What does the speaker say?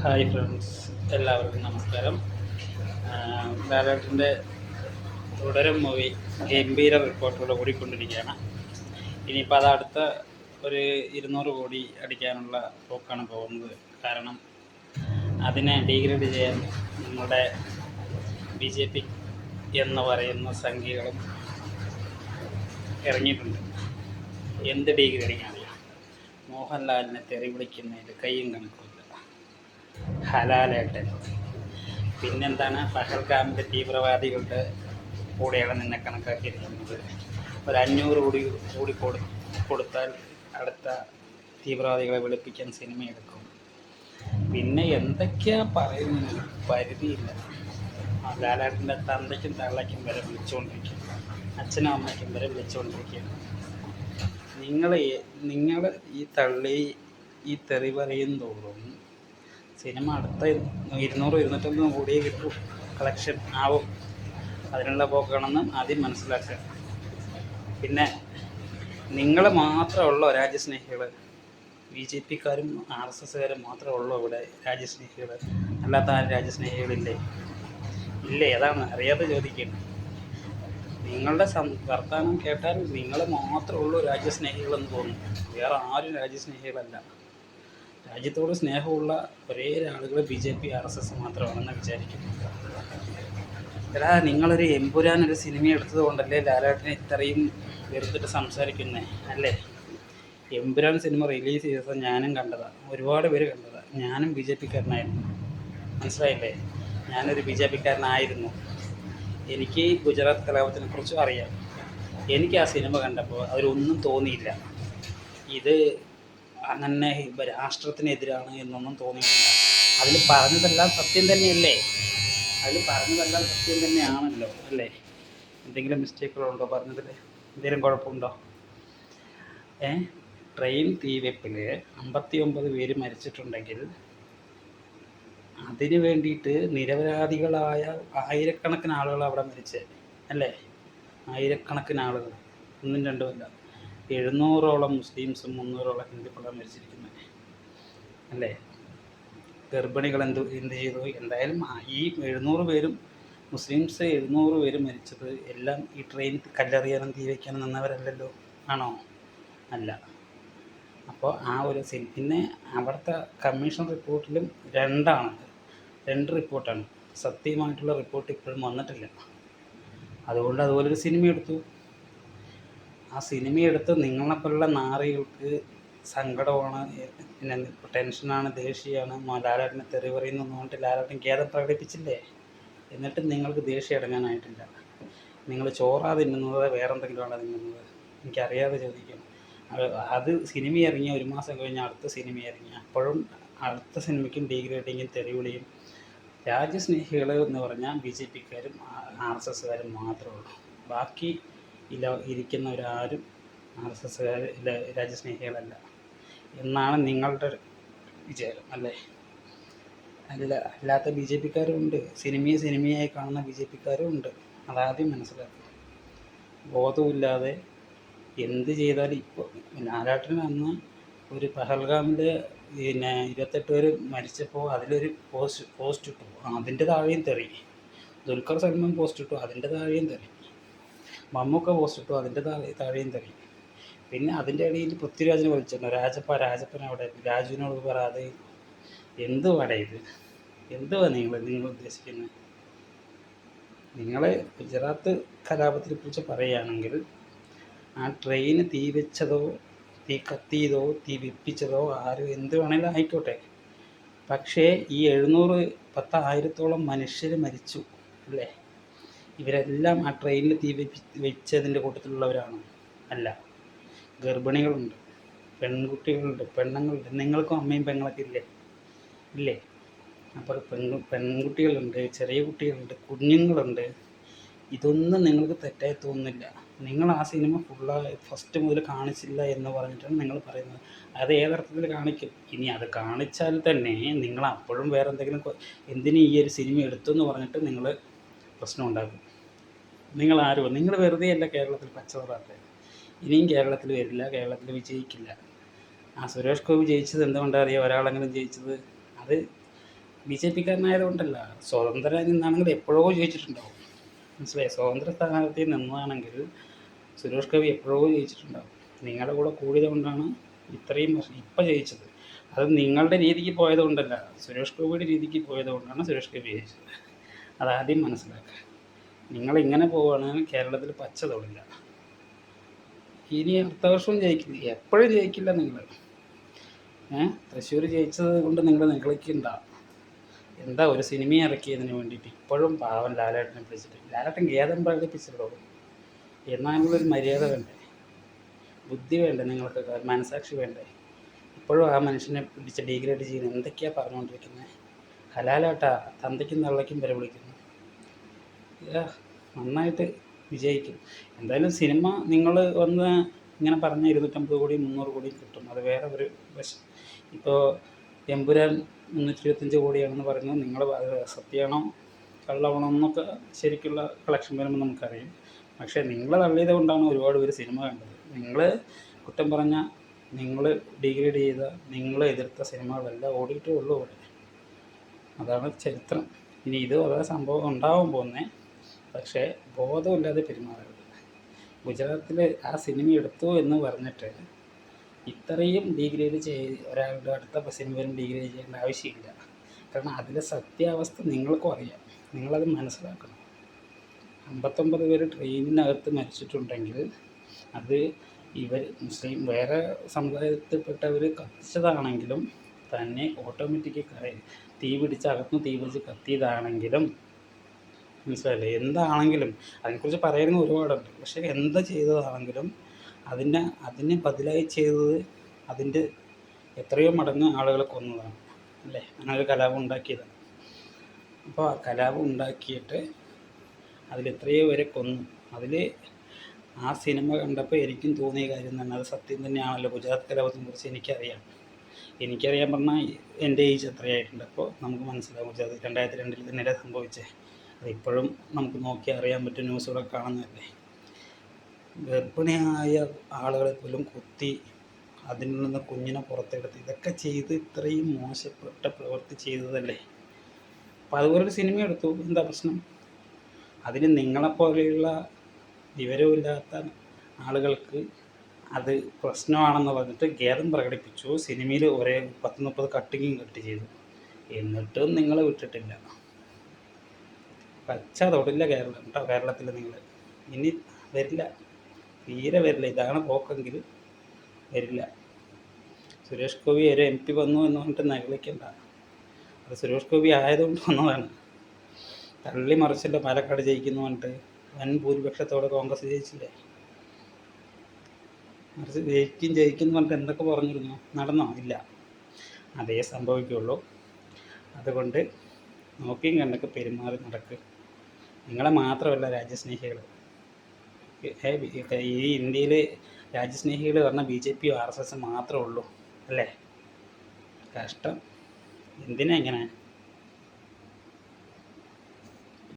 Hi friends, എല്ലാവർക്കും നമസ്കാരം. ലാലേട്ടൻ്റെ തുടരും മൂവി ഗംഭീര റിപ്പോർട്ടോടെ ഓടിക്കൊണ്ടിരിക്കുകയാണ്. ഇനിയിപ്പോൾ അത് അടുത്ത ഒരു 200 കോടി അടിക്കാനുള്ള പോക്കാണ് പോകുന്നത്. കാരണം അതിനെ ഡീഗ്രേഡ് ചെയ്യാൻ നമ്മുടെ BJP എന്ന് പറയുന്ന സംഖ്യകളും ഇറങ്ങിയിട്ടുണ്ട്. എന്ത് ഡീഗ്രേഡിങ് ആണ്? മോഹൻലാലിനെ തെറി വിളിക്കുന്നതിൽ കയ്യും കണക്കുമില്ല. ഹലാലേട്ടൻ പിന്നെന്താണ്? പഹൽഗാമിൻ്റെ തീവ്രവാദികളുടെ കൂടെയാണ് നിന്നെ കണക്കാക്കിയിരിക്കുന്നത്. ഒരു 500 കോടി കൂടി കൊടുത്താൽ അടുത്ത തീവ്രവാദികളെ വെളുപ്പിക്കാൻ സിനിമ എടുക്കും. പിന്നെ എന്തൊക്കെയാ പറയുന്നത്? പരിധിയില്ല. ലാലേട്ടൻ്റെ തന്തയ്ക്കും തള്ളയ്ക്കും വരെ വിളിച്ചുകൊണ്ടിരിക്കും, അച്ഛനും അമ്മയ്ക്കും വരെ വിളിച്ചുകൊണ്ടിരിക്കുകയാണ്. നിങ്ങൾ ഈ തള്ളി ഈ തെറി പറയും തോറും സിനിമ അടുത്ത 200-250 കോടിയേ കിട്ടും, കളക്ഷൻ ആവും. അതിനുള്ള പോക്കാണെന്ന് ആദ്യം മനസ്സിലാക്കുക. പിന്നെ നിങ്ങൾ മാത്രമുള്ളോ രാജ്യസ്നേഹികൾ? BJPക്കാരും RSSകാരും മാത്രമേ ഉള്ളൂ ഇവിടെ രാജ്യസ്നേഹികൾ? അല്ലാത്ത ആരും രാജ്യസ്നേഹികളില്ലേ? ഇല്ലേ? അതാണ് അറിയാതെ ചോദിക്കുന്നത്. നിങ്ങളുടെ വർത്തമാനം കേട്ടാൽ നിങ്ങൾ മാത്രമേ ഉള്ളൂ രാജ്യസ്നേഹികളെന്ന് തോന്നും. വേറെ ആരും രാജ്യസ്നേഹികളല്ല. രാജ്യത്തോട് സ്നേഹമുള്ള ഒരേ ആളുകൾ BJP RSS മാത്രമാണെന്ന് വിചാരിക്കുന്നു. എടാ, നിങ്ങളൊരു എമ്പുരാനൊരു സിനിമ എടുത്തത് കൊണ്ടല്ലേ ലാലേട്ടനെ ഇത്രയും വെറുത്തിട്ട് സംസാരിക്കുന്നേ, അല്ലേ? എമ്പുരാൻ സിനിമ റിലീസ് ചെയ്തപ്പോൾ ഞാനും കണ്ടതാണ്, ഒരുപാട് പേര് കണ്ടതാണ്. ഞാനും BJPക്കാരനായിരുന്നു, മനസ്സിലായില്ലേ? ഞാനൊരു BJPക്കാരനായിരുന്നു. എനിക്ക് ഗുജറാത്ത് കലാപത്തിനെ കുറിച്ചും അറിയാം. എനിക്ക് ആ സിനിമ കണ്ടപ്പോൾ അതിലൊന്നും തോന്നിയില്ല ഇത് അങ്ങനെ രാഷ്ട്രത്തിനെതിരാണ് എന്നൊന്നും തോന്നിയിട്ടില്ല. അതിൽ പറഞ്ഞതെല്ലാം സത്യം തന്നെയല്ലേ? തന്നെയാണല്ലോ, അല്ലേ? എന്തെങ്കിലും മിസ്റ്റേക്കുകളുണ്ടോ പറഞ്ഞതിൽ? എന്തെങ്കിലും കുഴപ്പമുണ്ടോ? ട്രെയിൻ തീവെപ്പിൽ 59 പേര് മരിച്ചിട്ടുണ്ടെങ്കിൽ അതിന് വേണ്ടിയിട്ട് നിരപരാധികളായ ആയിരക്കണക്കിന് ആളുകൾ അവിടെ മരിച്ചേ, അല്ലേ? ആയിരക്കണക്കിന് ആളുകൾ, ഒന്നും രണ്ടുമല്ല. 700ഓളം മുസ്ലിംസും 300ഓളം ഹിന്ദുക്കളാണ് മരിച്ചിരിക്കുന്നത്, അല്ലേ? ഗർഭിണികൾ എന്ത് ചെയ്തു? എന്തായാലും ഈ 700 പേരും മുസ്ലിംസ് 700 പേര് മരിച്ചത് എല്ലാം ഈ ട്രെയിൻ കല്ലെറിയാനും തീ വയ്ക്കാനും നിന്നവരല്ലല്ലോ, ആണോ? അല്ല. അപ്പോൾ ആ ഒരു പിന്നെ അവിടുത്തെ കമ്മീഷൻ റിപ്പോർട്ടിലും 2 റിപ്പോർട്ടാണ്. സത്യമായിട്ടുള്ള റിപ്പോർട്ട് ഇപ്പോഴും വന്നിട്ടില്ല. അതുകൊണ്ട് അതുപോലൊരു സിനിമ എടുത്തു. ആ സിനിമ എടുത്ത് നിങ്ങളെപ്പോലുള്ള നാറികൾക്ക് സങ്കടമാണ്, പിന്നെ ടെൻഷനാണ്, ദേഷ്യമാണ്, ലാലേട്ടനെ തെറി പറയുന്നു എന്ന് പറഞ്ഞിട്ട് ലാലേട്ടൻ ഖേദം പ്രകടിപ്പിച്ചില്ലേ? എന്നിട്ട് നിങ്ങൾക്ക് ദേഷ്യം അടങ്ങാനായിട്ടില്ല. നിങ്ങൾ ചോറാ തിന്നുന്നത് വേറെ എന്തെങ്കിലുമാണോ തിന്നുന്നത്? എനിക്കറിയാതെ ചോദിക്കണം. അത് സിനിമ ഇറങ്ങിയ 1 മാസം കഴിഞ്ഞ് അടുത്ത സിനിമ ഇറങ്ങി, അപ്പോഴും അടുത്ത സിനിമയ്ക്കും ഡീഗ്രേഡിങ്ങും തെറിവിളിയും. രാജ്യസ്നേഹികൾ എന്ന് പറഞ്ഞാൽ BJPക്കാരും RSSകാരും മാത്രമേ ഉള്ളൂ. ബാക്കി ഇരിക്കുന്നവരാരും RSSകാർ രാജ്യസ്നേഹികളല്ല എന്നാണ് നിങ്ങളുടെ വിചാരം, അല്ലേ? അല്ലാത്ത BJPക്കാരും ഉണ്ട്. സിനിമയായി കാണുന്ന BJPക്കാരും ഉണ്ട്. അതാദ്യം മനസ്സിലാക്കുക. ബോധമില്ലാതെ എന്ത് ചെയ്താലും ഇപ്പോൾ ലാലേട്ടന് അന്ന് ഒരു പഹൽഗാമിൽ 28 പേര് മരിച്ചപ്പോൾ അതിലൊരു പോസ്റ്റ് ഇട്ടു, അതിൻ്റെ താഴെയും തെറി. ദുൽഖർ സൽമാൻ പോസ്റ്റ് ഇട്ടു, അതിൻ്റെ താഴെയും തെറി. മമ്മൂക്ക പോസ്റ്റ് ഇട്ടു, അതിൻ്റെ താഴെയും തെറി. പിന്നെ അതിൻ്റെ ഇടയിൽ പൃഥ്വിരാജിനെ വിളിച്ചിട്ടുണ്ട്, രാജപ്പൻ അവിടെ രാജുവിനോട് പറയാതെ. എന്തുവാടേ ഇത്? എന്തുവാ നിങ്ങൾ ഉദ്ദേശിക്കുന്നത്? നിങ്ങൾ ഗുജറാത്ത് കലാപത്തിനെ കുറിച്ച് പറയുകയാണെങ്കിൽ ആ ട്രെയിന് തീ വെച്ചതോ തീ കത്തിയതോ തീ വെപ്പിച്ചതോ ആരും എന്ത് വേണമെങ്കിലും ആയിക്കോട്ടെ. പക്ഷേ ഈ 10,000-ഓളം മനുഷ്യർ മരിച്ചു, അല്ലേ? ഇവരെല്ലാം ആ ട്രെയിനിൽ തീ വെച്ചതിൻ്റെ കൂട്ടത്തിലുള്ളവരാണ്? അല്ല. ഗർഭിണികളുണ്ട്, പെൺകുട്ടികളുണ്ട്, പെണ്ണുങ്ങളുണ്ട്. നിങ്ങൾക്കും അമ്മയും പെങ്ങളൊക്കെ ഇല്ലേ? അപ്പോൾ പെൺകുട്ടികളുണ്ട്, ചെറിയ കുട്ടികളുണ്ട്, കുഞ്ഞുങ്ങളുണ്ട്. ഇതൊന്നും നിങ്ങൾക്ക് തെറ്റായി തോന്നുന്നില്ല. നിങ്ങൾ ആ സിനിമ ഫസ്റ്റ് മുതൽ കാണിച്ചില്ല എന്ന് പറഞ്ഞിട്ടാണ് നിങ്ങൾ പറയുന്നത്. അത് ഏതർത്ഥത്തിൽ കാണിക്കും? ഇനി അത് കാണിച്ചാൽ തന്നെ നിങ്ങൾ അപ്പോഴും വേറെ എന്തെങ്കിലും എന്തിനും ഈ ഒരു സിനിമ എടുത്തു എന്ന് പറഞ്ഞിട്ട് നിങ്ങൾ പ്രശ്നം ഉണ്ടാക്കും. നിങ്ങൾ വെറുതെ അല്ല കേരളത്തിൽ പച്ചവറാത്തത്. ഇനിയും കേരളത്തിൽ വരില്ല, കേരളത്തിൽ വിജയിക്കില്ല. സുരേഷ് ഗോപി ജയിച്ചത് എന്തുകൊണ്ടാണ് അറിയാം? ഒരാളെങ്കിലും ജയിച്ചത് അത് BJP-കാരനായതുകൊണ്ടല്ല, സ്വതന്ത്രനായി നിന്നാണെങ്കിൽ എപ്പോഴോ ജയിച്ചിട്ടുണ്ടാവും. മനസ്സിലായി? സ്വതന്ത്ര സ്ഥാനാർത്ഥി നിന്നതാണെങ്കിൽ സുരേഷ് ഗോപി എപ്പോഴോ ജയിച്ചിട്ടുണ്ടാവും. നിങ്ങളുടെ കൂടെ കൂടിയത് കൊണ്ടാണ് ഇത്രയും വർഷം ഇപ്പം ജയിച്ചത്. അത് നിങ്ങളുടെ രീതിക്ക് പോയത് കൊണ്ടല്ല, സുരേഷ് ഗോപിയുടെ രീതിക്ക് പോയത് കൊണ്ടാണ് സുരേഷ് ഗോപി ജയിച്ചത്. അതാദ്യം മനസ്സിലാക്കുക. നിങ്ങളിങ്ങനെ പോവുകയാണെങ്കിൽ കേരളത്തിൽ പച്ച തൊടില്ല. ഇനി അടുത്ത വർഷവും ജയിക്കില്ല, എപ്പോഴും ജയിക്കില്ല നിങ്ങൾ. തൃശ്ശൂർ ജയിച്ചത് കൊണ്ട് നിങ്ങൾ നിഗളിക്കണ്ട. എന്താ ഒരു സിനിമ ഇറക്കിയതിന് വേണ്ടിയിട്ട് ഇപ്പോഴും പാവം ലാലേട്ടനെ പിടിച്ചിട്ട്. ലാലേട്ടൻ ഖേദം പ്രകടിപ്പിച്ചല്ലോ. എന്നാലും ഒരു മര്യാദ വേണ്ടേ, ബുദ്ധി വേണ്ടേ, നിങ്ങൾക്ക് മനസാക്ഷി വേണ്ടേ? ഇപ്പോഴും ആ മനുഷ്യനെ പിടിച്ച് ഡീഗ്രേഡ് ചെയ്യുന്നത് എന്തൊക്കെയാണ് പറഞ്ഞുകൊണ്ടിരിക്കുന്നത്? ഹലാലാട്ടാ, തന്തയ്ക്കും തള്ളയ്ക്കും വരെ വിളിക്കുന്നു. നന്നായിട്ട് വിജയിക്കും. എന്തായാലും സിനിമ നിങ്ങൾ വന്ന് ഇങ്ങനെ പറഞ്ഞ 250 കോടി 300 കോടി കിട്ടും, അത് വേറെ ഒരു വശം. ഇപ്പോൾ എമ്പുരാൻ 325 കോടിയാണെന്ന് പറയുന്നത് നിങ്ങൾ സത്യമാണോ കള്ളമാണോ എന്നൊക്കെ ശരിക്കുള്ള കളക്ഷൻ വരുമ്പോൾ നമുക്കറിയാം. പക്ഷേ നിങ്ങൾ തള്ളിയത് കൊണ്ടാണ് ഒരുപാട് പേര് സിനിമ കണ്ടത്. നിങ്ങൾ കുറ്റം പറഞ്ഞ, നിങ്ങൾ ഡിഗ്രേഡ് ചെയ്ത, നിങ്ങൾ എതിർത്ത സിനിമകളെല്ലാം ഓടിയിട്ടേ ഉള്ളൂ ഇവിടെ. അതാണ് ചരിത്രം. ഇനി ഇത് വളരെ സംഭവം ഉണ്ടാവാൻ പോകുന്നത്. പക്ഷേ ബോധമില്ലാതെ പെരുമാറരുത്. ഗുജറാത്തിൽ ആ സിനിമ എടുത്തു എന്ന് പറഞ്ഞിട്ട് ഇത്രയും ഡീഗ്രേഡ് ഒരാളുടെ അടുത്ത സിനിമയിലും ഡീഗ്രേഡ് ചെയ്യേണ്ട ആവശ്യമില്ല. കാരണം അതിലെ സത്യാവസ്ഥ നിങ്ങൾക്കും അറിയാം, നിങ്ങളത് മനസ്സിലാക്കണം. 59 പേര് ട്രെയിനിനകത്ത് മരിച്ചിട്ടുണ്ടെങ്കിൽ അത് മുസ്ലിം വേറെ സമുദായത്തിൽപ്പെട്ടവർ കത്തിച്ചതാണെങ്കിലും തന്നെ ഓട്ടോമാറ്റിക്കായി തീ പിടിച്ച് കത്തിയതാണെങ്കിലും, മനസ്സിലായില്ലേ? എന്താണെങ്കിലും അതിനെക്കുറിച്ച് പറയുന്നത് ഒരുപാടുണ്ട്. പക്ഷേ എന്ത് ചെയ്തതാണെങ്കിലും അതിന് ബദലായി ചെയ്തത് അതിൻ്റെ എത്രയോ മടങ്ങ് ആളുകളെ കൊന്നതാണ്, അല്ലേ? അങ്ങനെ ഒരു കലാപം ഉണ്ടാക്കിയതാണ്. അപ്പോൾ ആ കലാപം ഉണ്ടാക്കിയിട്ട് അതിലെത്രയോ പേരെ കൊന്നു. അതിൽ ആ സിനിമ കണ്ടപ്പോൾ എനിക്കും തോന്നിയ കാര്യം തന്നെ അത് സത്യം തന്നെയാണല്ലോ. ഗുജറാത്ത് കലാപത്തിനെക്കുറിച്ച് എനിക്കറിയാൻ പറഞ്ഞാൽ എൻ്റെ ഏജ് എത്രയായിട്ടുണ്ട്. അപ്പോൾ നമുക്ക് മനസ്സിലാവും ഗുജറാത്ത് 2002 തന്നെയല്ലേ സംഭവിച്ചത്. അതിപ്പോഴും നമുക്ക് നോക്കി അറിയാൻ പറ്റും, ന്യൂസുകളൊക്കെ കാണുന്നതല്ലേ. ഗർഭിണിയായ ആളുകളെ പോലും കുത്തി അതിൽ നിന്ന് കുഞ്ഞിനെ പുറത്തെടുത്ത് ഇതൊക്കെ ചെയ്ത് ഇത്രയും മോശപ്പെട്ട പ്രവൃത്തി ചെയ്തതല്ലേ. അപ്പോൾ അതുപോലൊരു സിനിമ എടുത്തു, എന്താ പ്രശ്നം? അതിന് നിങ്ങളെപ്പോലെയുള്ള വിവരമില്ലാത്ത ആളുകൾക്ക് അത് പ്രശ്നമാണെന്ന് പറഞ്ഞിട്ട് ഖേദം പ്രകടിപ്പിച്ചു. സിനിമയിൽ ഒരേ 10-30 കട്ടിങ്ങും കട്ട് ചെയ്തു. എന്നിട്ടും നിങ്ങൾ വിട്ടിട്ടില്ല. പച്ച തൊടില്ല കേരളം കേട്ടോ. കേരളത്തിൽ നിങ്ങൾ ഇനി വരില്ല, തീരെ വരില്ല. ഇതാണ് പോക്കെങ്കിൽ വരില്ല. സുരേഷ് ഗോപി ഒരു MP വന്നു എന്ന് പറഞ്ഞിട്ട് നഗളിക്കണ്ട. അത് സുരേഷ് ഗോപി ആയതുകൊണ്ട് വന്നതാണ്. തള്ളി മറിച്ചില്ല പാലക്കാട് ജയിക്കുന്നു പറഞ്ഞിട്ട് വൻ ഭൂരിപക്ഷത്തോടെ കോൺഗ്രസ് ജയിച്ചില്ലേ. മറിച്ച് ജയിക്കും പറഞ്ഞിട്ട് എന്തൊക്കെ പറഞ്ഞിരുന്നു, നടന്നോ? ഇല്ല. അതേ സംഭവിക്കുള്ളൂ. അതുകൊണ്ട് നോക്കിയും കണ്ടൊക്കെ പെരുമാറി നടക്ക്. നിങ്ങളെ മാത്രമല്ല രാജ്യസ്നേഹികൾ, ഈ ഇന്ത്യയിൽ രാജ്യസ്നേഹികൾ പറഞ്ഞാൽ BJP RSS മാത്രമേ ഉള്ളൂ, അല്ലേ? കഷ്ടം. എന്തിനാ ഇങ്ങനെ?